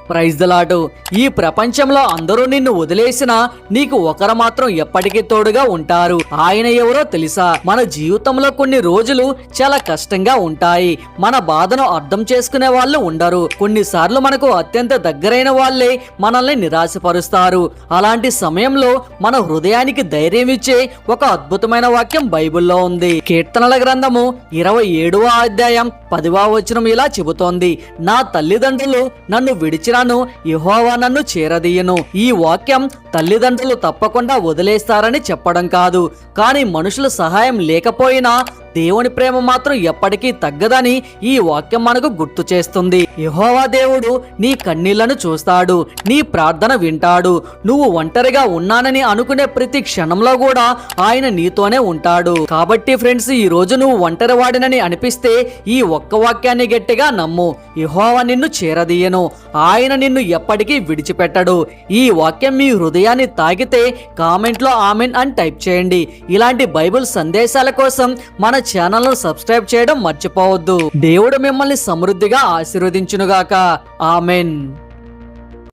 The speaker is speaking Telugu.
Praise the lord. ఈ ప్రపంచంలో అందరూ నిన్ను వదిలేసినా నీకు ఒకరు మాత్రం ఎప్పటికీ తోడుగా ఉంటారు. ఆయన ఎవరో తెలుసా? మన జీవితంలో కొన్ని రోజులు చాలా కష్టంగా ఉంటాయి. మన బాధను అర్థం చేసుకునే వాళ్ళు ఉండరు. కొన్నిసార్లు మనకు అత్యంత దగ్గరైన వాళ్ళే మనల్ని నిరాశపరుస్తారు. అలాంటి సమయంలో మన హృదయానికి ధైర్యం ఇచ్చే ఒక అద్భుతమైన వాక్యం బైబిల్లో ఉంది. కీర్తనల గ్రంథము 27వ అధ్యాయం 10వ వచనం ఇలా చెబుతోంది, నా తల్లిదండ్రులు నన్ను విడిచినాను, యెహోవా నన్ను చేరదీయను. ఈ వాక్యం తల్లిదండ్రులు తప్పకుండా వదిలేస్తారని చెప్పడం కాదు, కానీ మనుషుల సహాయం లేకపోయినా దేవుని ప్రేమ మాత్రం ఎప్పటికీ తగ్గదని ఈ వాక్యం మనకు గుర్తు చేస్తుంది. యెహోవా దేవుడు నీ కన్నీళ్లను చూస్తాడు, నీ ప్రార్థన వింటాడు. నువ్వు ఒంటరిగా ఉన్నానని అనుకునే ప్రతి క్షణంలో కూడా ఆయన నీతోనే ఉంటాడు. కాబట్టి ఫ్రెండ్స్, ఈ రోజు నువ్వు ఒంటరి వాడినని అనిపిస్తే ఈ ఒక్క వాక్యాన్ని గట్టిగా నమ్ము. యెహోవా నిన్ను చేరదీయను, ఆయన నిన్ను ఎప్పటికీ విడిచిపెట్టడు. ఈ వాక్యం మీ హృదయాన్ని తాకితే కామెంట్లో ఆమెన్ అని టైప్ చేయండి. ఇలాంటి బైబిల్ సందేశాల కోసం మన ఛానల్ ను సబ్స్క్రైబ్ చేయడం మర్చిపోవద్దు. దేవుడు మిమ్మల్ని సమృద్ధిగా ఆశీర్వదించునుగాక. ఆమెన్.